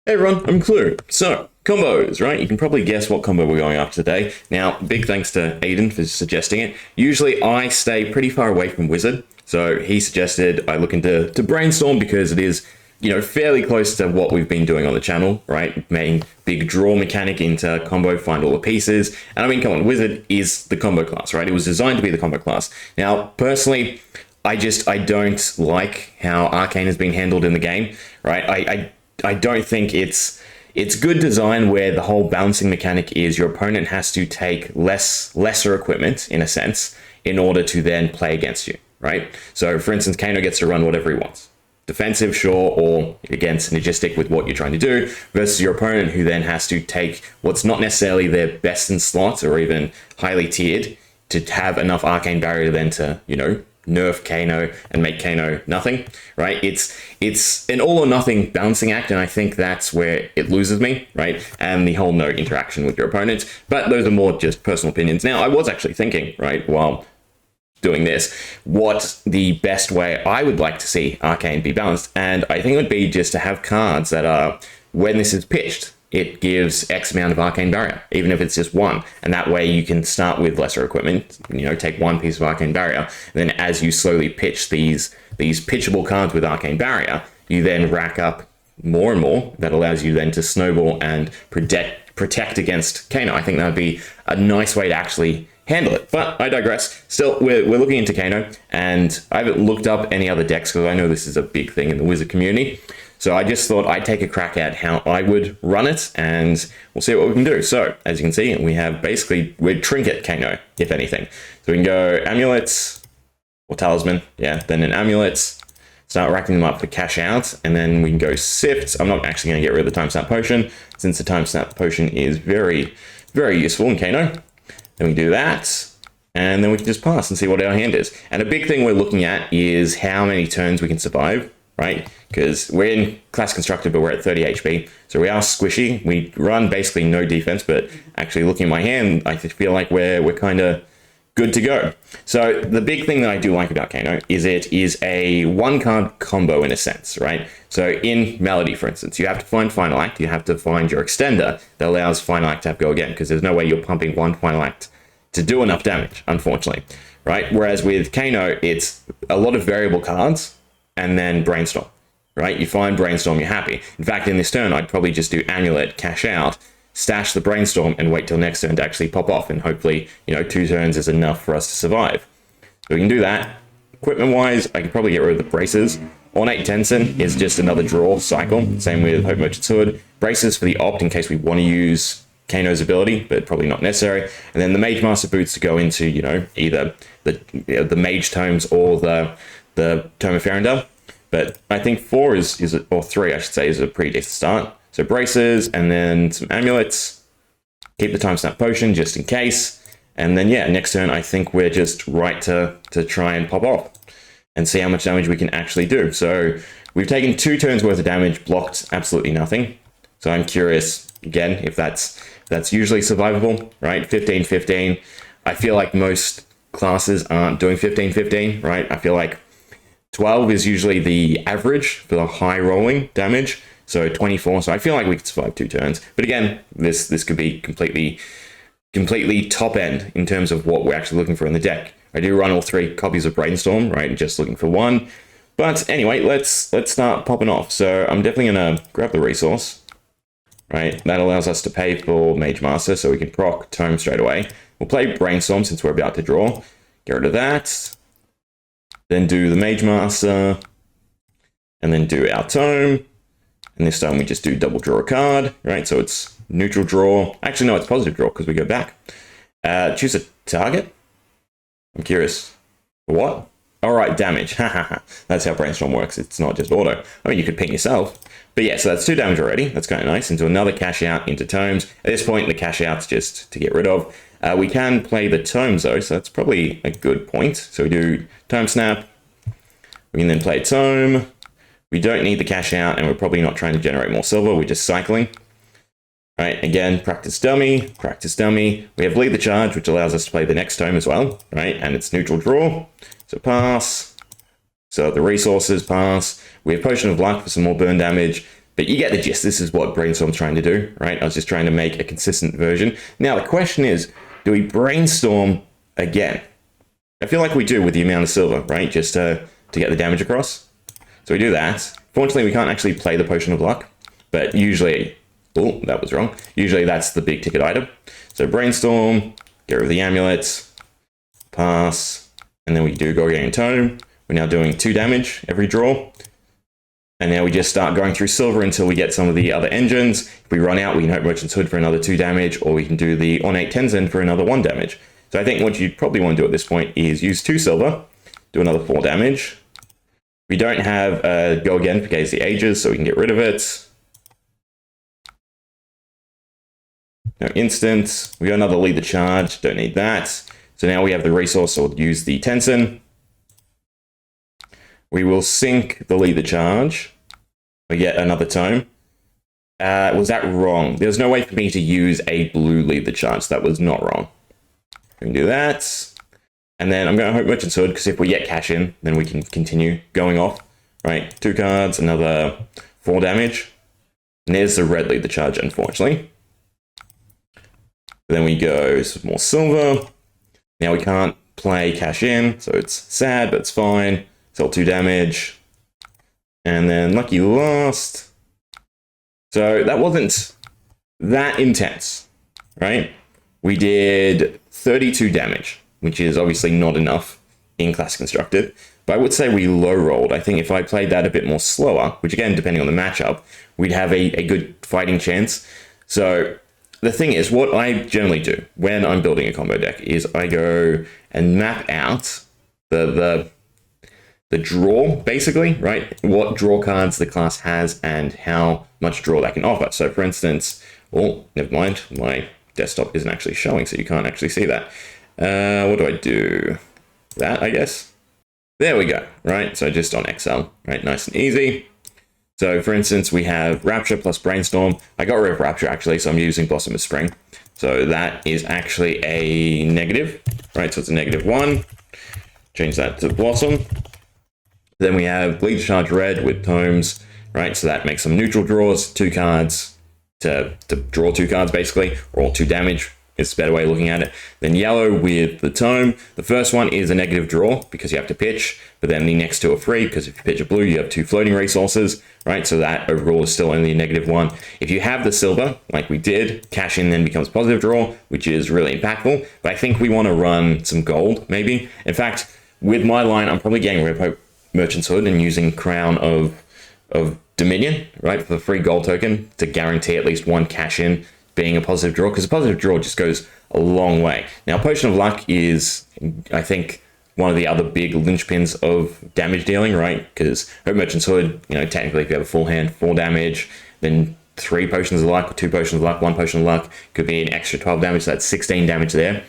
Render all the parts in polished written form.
Hey everyone, I'm Klloo. So, combos, right? You can probably guess what combo we're going after today. Now, big thanks to Aiden for suggesting it. Usually I stay pretty far away from Wizard, so he suggested I look into Brainstorm because it is, fairly close to what we've been doing on the channel, right? Making big draw mechanic into combo, find all the pieces. And I mean, come on, Wizard is the combo class, right? It was designed to be the combo class. Now, personally, I don't like how Arcane has been handled in the game, right? I don't think it's good design where the whole balancing mechanic is your opponent has to take lesser equipment, in a sense, in order to then play against you, right? So, for instance, Kano gets to run whatever he wants. Defensive, sure, or again, synergistic with what you're trying to do, versus your opponent who then has to take what's not necessarily their best in slots or even highly tiered to have enough Arcane Barrier then to, nerf Kano and make Kano nothing, right? It's an all or nothing balancing act, and I think that's where it loses me, right? And the whole no interaction with your opponent. But those are more just personal opinions. Now, I was actually thinking, right, while doing this, what the best way I would like to see Arcane be balanced, and I think it would be just to have cards that are, when this is pitched, it gives X amount of Arcane Barrier, even if it's just one. And that way you can start with lesser equipment, take one piece of Arcane Barrier. And then as you slowly pitch these pitchable cards with Arcane Barrier, you then rack up more and more. That allows you then to snowball and protect against Kano. I think that would be a nice way to actually handle it. But I digress. Still, we're looking into Kano, and I haven't looked up any other decks because I know this is a big thing in the Wizard community. So I just thought I'd take a crack at how I would run it, and we'll see what we can do. So, as you can see, we're Trinket Kano, if anything. So we can go Amulets, or Talisman, yeah, then an Amulets, start racking them up for cash out, and then we can go Sifts. I'm not actually going to get rid of the Time Snap Potion, since the Time Snap Potion is very, very useful in Kano. Then we do that, and then we can just pass and see what our hand is. And a big thing we're looking at is how many turns we can survive, right? Because we're in Class Constructed, but we're at 30 HP, so we are squishy. We run basically no defense, but actually looking at my hand, I feel like we're kind of good to go. So the big thing that I do like about Kano is it is a one-card combo in a sense, right? So in Melody, for instance, you have to find Final Act, you have to find your extender that allows Final Act to go again, because there's no way you're pumping one Final Act to do enough damage, unfortunately, right? Whereas with Kano, it's a lot of variable cards, and then Brainstorm, right? You find Brainstorm, you're happy. In fact, in this turn, I'd probably just do Amulet, cash out, stash the Brainstorm, and wait till next turn to actually pop off, and hopefully, 2 turns is enough for us to survive. So we can do that. Equipment-wise, I could probably get rid of the Braces. Ornate Tenson is just another draw cycle. Same with Hope Merchant's Hood. Braces for the opt in case we want to use Kano's ability, but probably not necessary. And then the Mage Master Boots to go into, either the Mage Tomes or the Tome of Farendale. But I think 4 or 3, I should say, is a pretty decent start. So Braces, and then some Amulets. Keep the Time Snap Potion, just in case. And then, yeah, next turn, I think we're just right to try and pop off and see how much damage we can actually do. So we've taken 2 turns worth of damage, blocked absolutely nothing. So I'm curious, again, if that's usually survivable, right? 15-15. I feel like most classes aren't doing 15-15, right? I feel like 12 is usually the average for the high rolling damage, so 24. So I feel like we could survive 2 turns. But again, this could be completely top end in terms of what we're actually looking for in the deck. I do run all 3 copies of Brainstorm, right? Just looking for 1. But anyway, let's start popping off. So I'm definitely gonna grab the resource, right? That allows us to pay for Mage Master, so we can proc Tome straight away. We'll play Brainstorm since we're about to draw. Get rid of that. Then do the Mage Master, and then do our Tome. And this time we just do double draw a card, right? So it's neutral draw. Actually, no, it's positive draw because we go back. Choose a target. I'm curious. For what? All right, damage. That's how Brainstorm works. It's not just auto. I mean, you could ping yourself. But yeah, so that's 2 damage already. That's kind of nice. Into another cash out into Tomes. At this point, the cash out's just to get rid of. We can play the Tomes though, so that's probably a good point. So we do Tome Snap. We can then play Tome. We don't need the cash out, and we're probably not trying to generate more silver. We're just cycling. All right, again, practice dummy, practice dummy. We have Lead the Charge, which allows us to play the next Tome as well, right? And it's neutral draw. So pass. So the resources pass. We have Potion of Luck for some more burn damage. But you get the gist. This is what Brainstorm's trying to do, right? I was just trying to make a consistent version. Now, the question is, do we Brainstorm again? I feel like we do with the amount of silver, right? Just to get the damage across. So we do that. Fortunately, we can't actually play the Potion of Luck, but usually, oh, that was wrong. Usually that's the big ticket item. So Brainstorm, get rid of the amulets, pass, and then we do Gorganian Tome. We're now doing 2 damage every draw. And now we just start going through silver until we get some of the other engines. If we run out, we can hope Merchant's Hood for another 2 damage, or we can do the Ornate Tenzin for another 1 damage. So I think what you probably want to do at this point is use 2 silver, do another 4 damage. We don't have go again for Gaze the Ages, so we can get rid of it. No instant. We got another Lead the Charge, don't need that. So now we have the resource, so we'll use the Tenzin. We will sink the Lead the Charge. We get another tome. Was that wrong? There's no way for me to use a blue Lead the Charge. That was not wrong. We can do that. And then I'm going to hope Merchant's Hood, because if we get cash in, then we can continue going off. Right, 2 cards, another 4 damage. And there's the red Lead the Charge, unfortunately. Then we go some more silver. Now we can't play cash in, so it's sad, but it's fine. Sell 2 damage. And then lucky last. So that wasn't that intense, right? We did 32 damage, which is obviously not enough in Classic Constructed. But I would say we low rolled. I think if I played that a bit more slower, which again, depending on the matchup, we'd have a good fighting chance. So the thing is, what I generally do when I'm building a combo deck is I go and map out the draw, basically, right? What draw cards the class has and how much draw they can offer. So for instance, oh, never mind, my desktop isn't actually showing, so you can't actually see that. What do I do? That, I guess. There we go, right? So just on Excel, right? Nice and easy. So for instance, we have Rapture plus Brainstorm. I got rid of Rapture actually, so I'm using Blossom of Spring. So that is actually a negative, right? So it's a -1. Change that to Blossom. Then we have Bleed Charge Red with Tomes, right? So that makes some neutral draws, 2 cards to draw 2 cards basically, or 2 damage. It's a better way of looking at it. Then yellow with the tome. The first one is a negative draw because you have to pitch, but then the next 2 are free because if you pitch a blue, you have 2 floating resources, right? So that overall is still only a -1. If you have the silver, like we did, cash in then becomes positive draw, which is really impactful. But I think we want to run some gold, maybe. In fact, with my line, I'm probably getting rid of Merchant's Hood and using Crown of Dominion, right? For the free gold token to guarantee at least 1 cash in being a positive draw, because a positive draw just goes a long way. Now, Potion of Luck is, I think, one of the other big linchpins of damage dealing, right? Because Hope Merchant's Hood, you know, technically if you have a full hand, 4 damage, then 3 Potions of Luck, 2 Potions of Luck, 1 Potion of Luck, could be an extra 12 damage, so that's 16 damage there.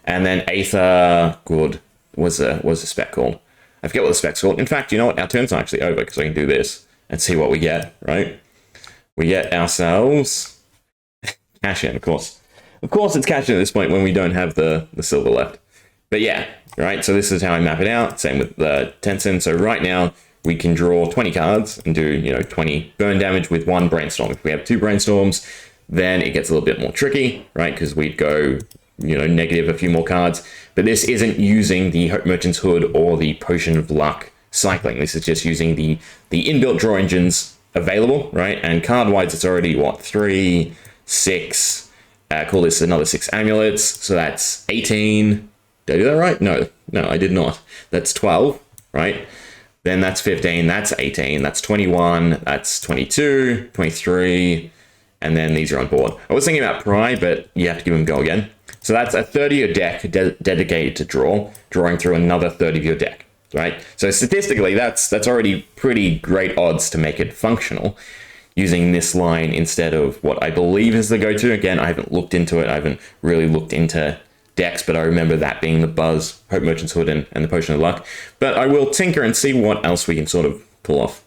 And then Aether, good, what's the spec called? I forget what the spec's called. In fact, you know what? Our turn's not actually over because I can do this and see what we get, right? We get ourselves cash in, of course. Of course, it's cash in at this point when we don't have the silver left. But yeah, right? So this is how I map it out. Same with the Tenzin. So right now, we can draw 20 cards and do, you know, 20 burn damage with 1 Brainstorm. If we have 2 Brainstorms, then it gets a little bit more tricky, right? Because we'd go, you know, negative a few more cards. But this isn't using the Hope Merchant's Hood or the Potion of Luck cycling. This is just using the inbuilt draw engines available, right? And card-wise, it's already, what, 3, 6, call this another 6 amulets. So that's 18. Did I do that right? No, I did not. That's 12, right? Then that's 15, that's 18, that's 21, that's 22, 23, and then these are on board. I was thinking about Pry, but you have to give them go again. So that's a third of your deck dedicated to drawing through another third of your deck, right? So statistically, that's already pretty great odds to make it functional using this line instead of what I believe is the go-to. Again, I haven't looked into it. I haven't really looked into decks, but I remember that being the buzz, Hope Merchant's Hood and the Potion of Luck. But I will tinker and see what else we can sort of pull off.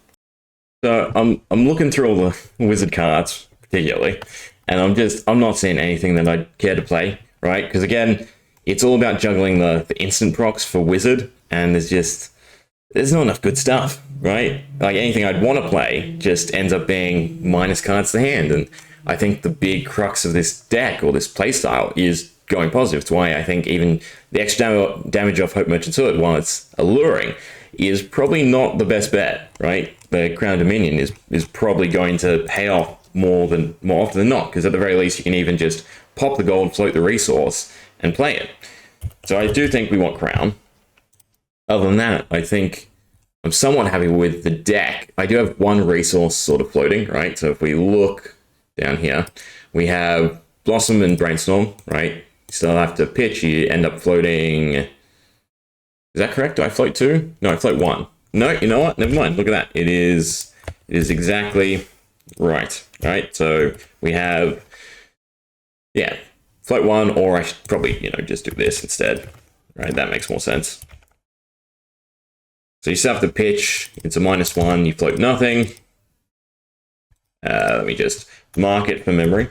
So I'm looking through all the wizard cards, particularly, and I'm not seeing anything that I'd care to play, right? Because again, it's all about juggling the instant procs for wizard, and there's there's not enough good stuff, right? Like anything I'd want to play just ends up being minus cards to hand. And I think the big crux of this deck or this playstyle is going positive. It's why I think even the extra damage off Hope Merchant's Hood, while it's alluring, is probably not the best bet, right? The Crown Dominion is probably going to pay off more often than not, because at the very least you can even just pop the gold, float the resource, and play it. So I do think we want Crown. Other than that, I think I'm somewhat happy with the deck. I do have one resource sort of floating, right? So if we look down here, we have Blossom and Brainstorm, right? You still have to pitch, you end up floating... Is that correct? Do I float two? No, I float one. No, you know what? Never mind. Look at that. It is exactly right. Right? So we have... Yeah, float one, or I should probably, just do this instead. Right? That makes more sense. So you still have to pitch. It's a -1. You float nothing. Let me just mark it for memory.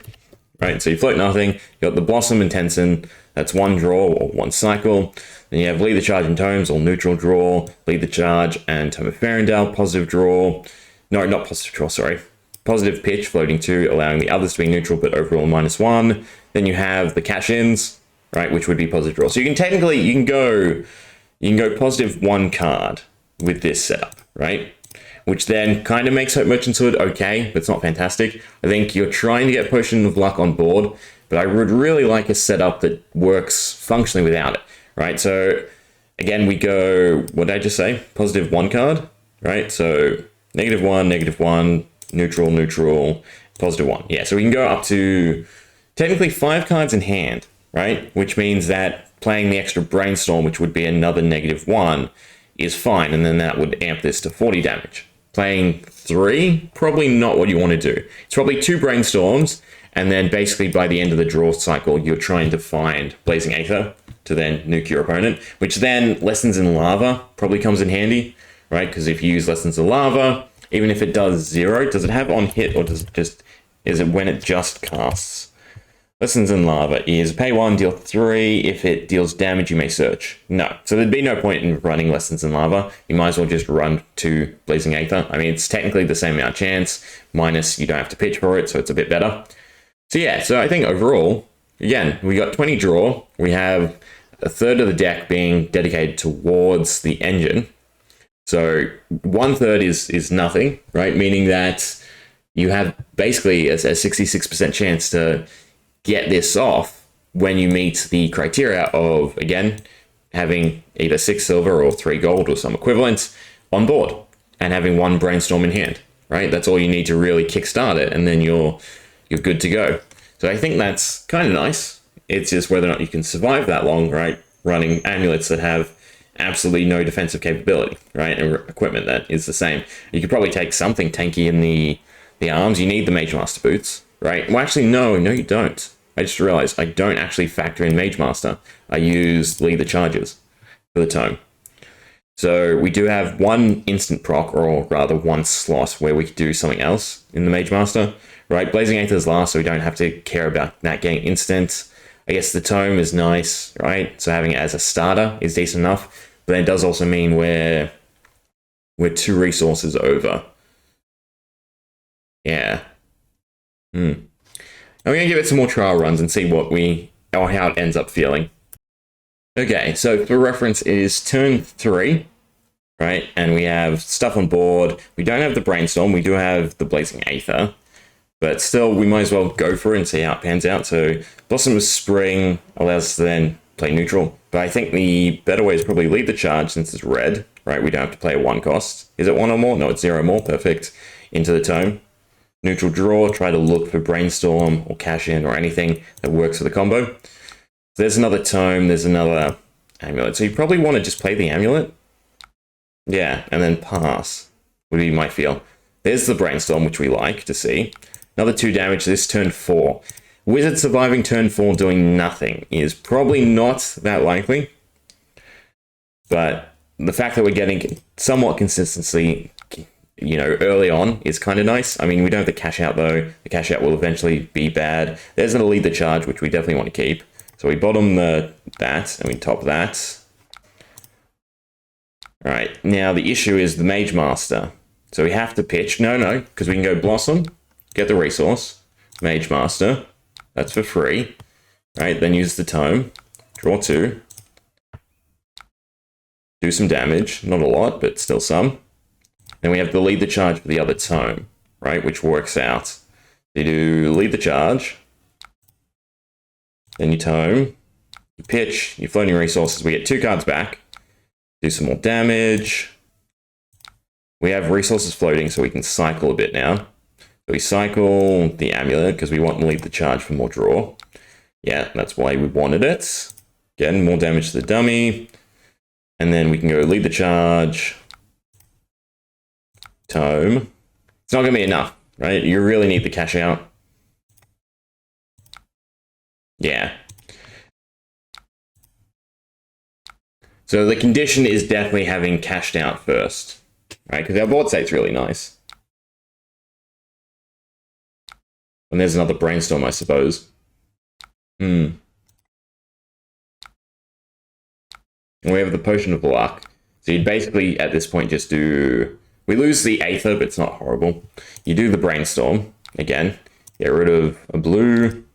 Right, so you float nothing. You got the Blossom and Tenson. That's one draw or one cycle. Then you have Lead the Charge and Tomes, or neutral draw. Lead the Charge and Tome of Ferendale, positive draw. No, not positive draw, sorry. Positive pitch, floating 2, allowing the others to be neutral, but overall -1. Then you have the cash-ins, right, which would be positive draw. So you can technically, you can go positive 1 card with this setup, right? Which then kind of makes Hope Merchant's Hood okay, but it's not fantastic. I think you're trying to get Potion of Luck on board, but I would really like a setup that works functionally without it, right? So again, we go, what did I just say? Positive 1 card, right? So -1, neutral, neutral, positive 1. Yeah, so we can go up to technically 5 cards in hand, right? Which means that playing the extra Brainstorm, which would be another -1, is fine, and then that would amp this to 40 damage. Playing 3, probably not what you want to do. It's probably 2 Brainstorms, and then basically by the end of the draw cycle, you're trying to find Blazing Aether to then nuke your opponent, which then Lessons in Lava probably comes in handy, right? Because if you use Lessons in Lava, even if it does 0, does it have on hit, or does it just, is it when it just casts? Lessons in Lava is pay 1, deal 3. If it deals damage, you may search. No. So there'd be no point in running Lessons in Lava. You might as well just run to Blazing Aether. I mean, it's technically the same amount of chance, minus you don't have to pitch for it, so it's a bit better. So yeah, so I think overall, again, we got 20 draw. We have a third of the deck being dedicated towards the engine. So 1/3 is nothing, right? Meaning that you have basically a 66% chance to get this off when you meet the criteria of, again, having either 6 silver or 3 gold or some equivalent on board and having 1 Brainstorm in hand, right? That's all you need to really kickstart it, and then you're good to go. So I think that's kind of nice. It's just whether or not you can survive that long, right? Running amulets that have absolutely no defensive capability, right? And equipment that is the same. You could probably take something tanky in the arms. You need the Mage Master boots, right? Well, actually, no, you don't. I just realized I don't actually factor in Mage Master. I use Lead the Charges for the tome. So we do have 1 instant proc, or rather 1 slot where we could do something else in the Mage Master, right? Blazing Aether is last, so we don't have to care about that getting instant. I guess the tome is nice, right? So having it as a starter is decent enough, but it does also mean we're 2 resources over. Yeah. I'm going to give it some more trial runs and see how it ends up feeling. Okay, so for reference, it is turn 3, right? And we have stuff on board. We don't have the Brainstorm. We do have the Blazing Aether. But still, we might as well go for it and see how it pans out. So Blossom of Spring allows us to then play neutral. But I think the better way is probably Lead the Charge, since it's red, right? We don't have to play a 1 cost. Is it 1 or more? No, it's 0 more. Perfect. Into the tome. Neutral draw, try to look for Brainstorm or Cash In or anything that works for the combo. So there's another tome, there's another amulet. So you probably want to just play the amulet. Yeah, and then pass would be my feel. There's the Brainstorm, which we like to see. Another 2 damage this turn 4. Wizard surviving turn 4 doing nothing is probably not that likely. But the fact that we're getting somewhat consistency, early on is kind of nice. I mean, we don't have the cash out though. The cash out will eventually be bad. There's going to Lead the Charge, which we definitely want to keep. So we bottom that, and we top that. All right, now the issue is the Mage Master. So we have to pitch. No, because we can go Blossom, get the resource, Mage Master. That's for free. All right, then use the Tome, draw 2. Do some damage, not a lot, but still some. Then we have to lead the charge for the other Tome, right, which works out. You do lead the charge, then you Tome, you pitch, you floating resources, we get 2 cards back, do some more damage. We have resources floating, so we can cycle a bit now. So we cycle the amulet, because we want to lead the charge for more draw. Yeah, that's why we wanted it. Again, more damage to the dummy. And then we can go lead the charge, Tome. It's not going to be enough, right? You really need the cash out. Yeah. So the condition is definitely having cashed out first, right? Because our board state's really nice. And there's another Brainstorm, I suppose. And we have the Potion of Luck. So you'd basically, at this point, just do... We lose the Aether, but it's not horrible. You do the Brainstorm, again. Get rid of a blue.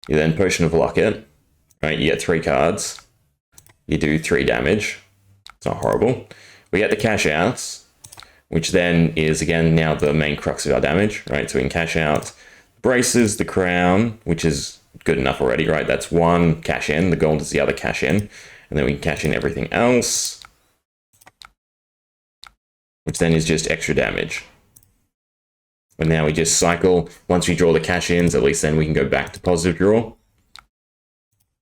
You then Potion of Luck it. Right, you get 3 cards. You do 3 damage. It's not horrible. We get the cash outs, which then is, again, now the main crux of our damage, right? So we can cash out Braces, the Crown, which is good enough already, right? That's 1 cash in. The gold is the other cash in. And then we can cash in everything else, which then is just extra damage. And now we just cycle. Once we draw the cash ins, at least then we can go back to positive draw.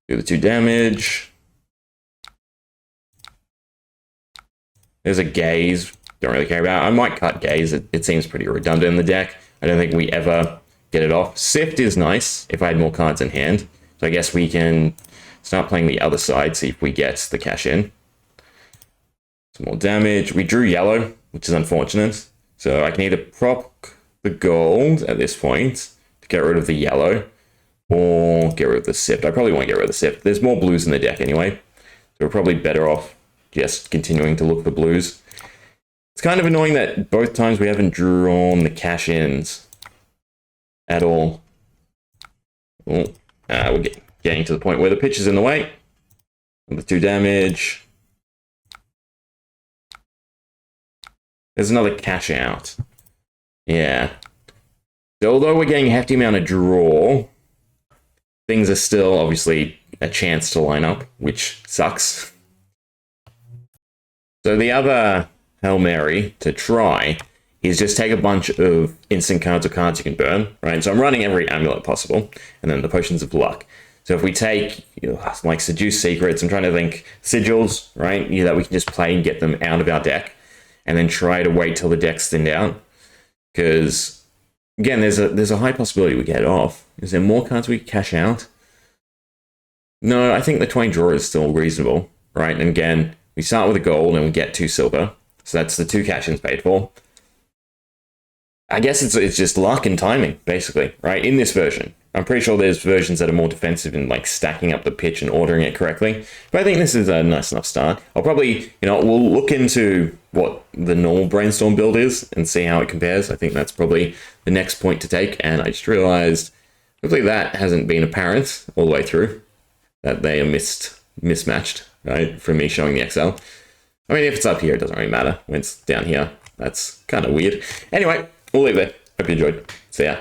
Do the 2 damage. There's a Gaze. Don't really care about. I might cut Gaze. It seems pretty redundant in the deck. I don't think we ever get it off. Sift is nice if I had more cards in hand. So I guess we can start playing the other side, see if we get the cash in. Some more damage. We drew yellow, which is unfortunate. So I can either prop the gold at this point to get rid of the yellow, or get rid of the Sift. I probably won't get rid of the Sift. There's more blues in the deck anyway. So we're probably better off just continuing to look for blues. It's kind of annoying that both times we haven't drawn the cash ins at all. We're getting to the point where the pitch is in the way. And the 2 damage. There's another cash out. Yeah. So although we're getting a hefty amount of draw, things are still obviously a chance to line up, which sucks. So the other Hail Mary to try is just take a bunch of instant cards or cards you can burn, right? So I'm running every amulet possible, and then the Potions of Luck. So if we take, like, Seduce Secrets, I'm trying to think, Sigils, right? That we can just play and get them out of our deck, and then try to wait till the deck's thinned out. Because, again, there's a high possibility we get it off. Is there more cards we can cash out? No, I think the 20 draw is still reasonable, right? And again, we start with a gold and we get 2 silver. So that's the 2 cash-ins paid for. I guess it's just luck and timing, basically, right? In this version. I'm pretty sure there's versions that are more defensive in, like, stacking up the pitch and ordering it correctly. But I think this is a nice enough start. I'll probably, we'll look into what the normal Brainstorm build is and see how it compares. I think that's probably the next point to take. And I just realized, hopefully that hasn't been apparent all the way through, that they are mismatched, right? From me showing the Excel. I mean, if it's up here, it doesn't really matter. When it's down here, that's kind of weird. Anyway, we'll leave it there. Hope you enjoyed. See ya.